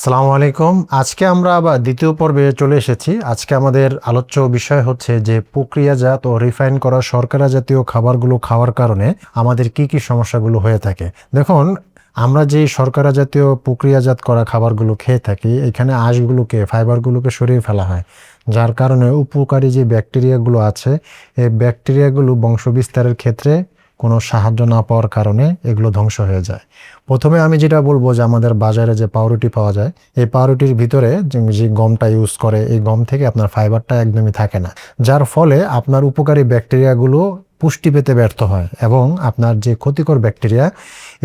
আসসালামু আলাইকুম। আজকে আমরা আবার দ্বিতীয় পর্বে চলে এসেছি। আজকে আমাদের আলোচ্য বিষয় হচ্ছে যে প্রক্রিয়াজাত ও রিফাইন করা শর্করা জাতীয় খাবারগুলো খাওয়ার কারণে আমাদের কি কি সমস্যাগুলো হয়ে থাকে। দেখুন, আমরা যে শর্করা জাতীয় প্রক্রিয়াজাত করা খাবারগুলো খেয়ে থাকি, এখানে আঁশগুলোকে ফাইবারগুলোকে সরিয়ে ফেলা হয়, যার কারণে উপকারী যে ব্যাকটেরিয়াগুলো আছে এই ব্যাকটেরিয়াগুলো বংশবিস্তারের ক্ষেত্রে কোনো সাহায্য না পাওয়ার কারণে এগুলো ধ্বংস হয়ে যায়। প্রথমে আমি যেটা বলবো যে আমাদের বাজারে যে পাউরুটি পাওয়া যায়, এই পাউরুটির ভিতরে যে গমটা ইউজ করে এই গম থেকে আপনার ফাইবারটা একদমই থাকে না, যার ফলে আপনার উপকারী ব্যাকটেরিয়াগুলো পুষ্টি পেতে ব্যর্থ হয় এবং আপনার যে ক্ষতিকর ব্যাকটেরিয়া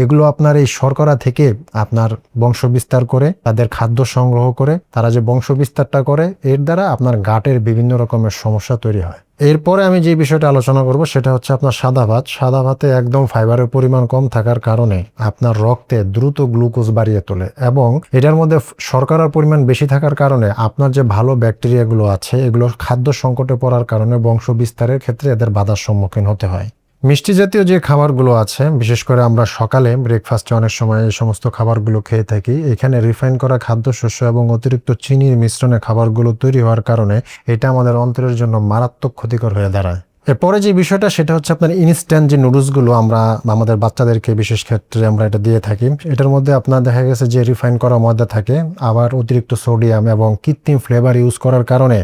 এগুলো আপনার এই শর্করা থেকে আপনার বংশ বিস্তার করে তাদের খাদ্য সংগ্রহ করে তারা যে বংশ বিস্তারটা করে এর দ্বারা আপনার গাটের বিভিন্ন রকমের সমস্যা তৈরি হয়। এরপরে আমি যে বিষয়টা আলোচনা করব সেটা হচ্ছে আপনার সাদা ভাত। সাদা ভাতে একদম ফাইবারের পরিমাণ কম থাকার কারণে আপনার রক্তে দ্রুত গ্লুকোজ বাড়িয়ে তোলে এবং এটার মধ্যে শর্করার পরিমাণ বেশি থাকার কারণে আপনার যে ভালো ব্যাকটেরিয়াগুলো আছে এগুলো খাদ্য সংকটে পড়ার কারণে বংশ বিস্তারের ক্ষেত্রে এদের বাধার সম্মুখীন হতে হয়। মিষ্টি জাতীয় যে খাবারগুলো আছে, বিশেষ করে আমরা সকালে ব্রেকফাস্টে অনেক সময় এই সমস্ত খাবারগুলো খেয়ে থাকি, এখানে রিফাইন করা খাদ্যশস্য এবং অতিরিক্ত চিনির মিশ্রণে খাবারগুলো তৈরি হওয়ার কারণে এটা আমাদের অন্ত্রের জন্য মারাত্মক ক্ষতিকর হয়ে দাঁড়ায়। এরপরে যে বিষয়টা সেটা হচ্ছে আপনার ইনস্ট্যান্ট যে নুডলসগুলো আমরা আমাদের বাচ্চাদেরকে বিশেষ ক্ষেত্রে আমরা এটা দিয়ে থাকি, এটার মধ্যে আপনার দেখা গেছে যে রিফাইন করা ময়দা থাকে, আবার অতিরিক্ত সোডিয়াম এবং কৃত্রিম ফ্লেভার ইউজ করার কারণে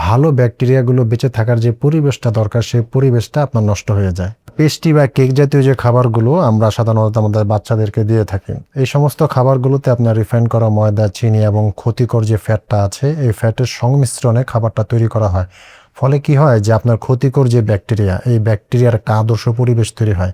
ভালো ব্যাকটেরিয়াগুলো বেঁচে থাকার যে পরিবেশটা দরকার সেই পরিবেশটা আপনার নষ্ট হয়ে যায়। পেস্ট্রি বা কেক জাতীয় যে খাবারগুলো আমরা সাধারণত আমাদের বাচ্চাদেরকে দিয়ে থাকি, এই সমস্ত খাবারগুলোতে আপনার রিফাইন করা ময়দা, চিনি এবং ক্ষতিকর যে ফ্যাটটা আছে এই ফ্যাটের সংমিশ্রণে খাবারটা তৈরি করা হয়। ফলে কি হয় যে আপনার ক্ষতিকর যে ব্যাকটেরিয়া এই ব্যাকটেরিয়ার একটা আদর্শ পরিবেশ তৈরি হয়।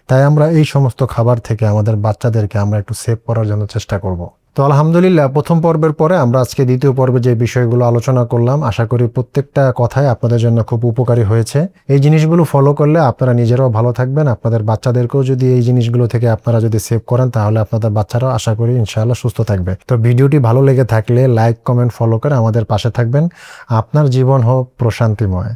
তাই আমরা এই সমস্ত খাবার থেকে আমাদের বাচ্চাদেরকে আমরা একটু সেভ করার জন্য চেষ্টা করব। তো আলহামদুলিল্লাহ, প্রথম পর্বের পরে আমরা আজকে দ্বিতীয় পর্বে যে বিষয়গুলো আলোচনা করলাম, আশা করি প্রত্যেকটা কথাই আপনাদের জন্য খুব উপকারী হয়েছে। এই জিনিসগুলো ফলো করলে আপনারা নিজেরাও ভালো থাকবেন, আপনাদের বাচ্চাদেরকেও যদি এই জিনিসগুলো থেকে আপনারা যদি সেভ করেন তাহলে আপনাদের বাচ্চারাও আশা করি ইনশাআল্লাহ সুস্থ থাকবে। তো ভিডিওটি ভালো লেগে থাকলে লাইক, কমেন্ট, ফলো করে আমাদের পাশে থাকবেন। আপনার জীবন হোক প্রশান্তিময়।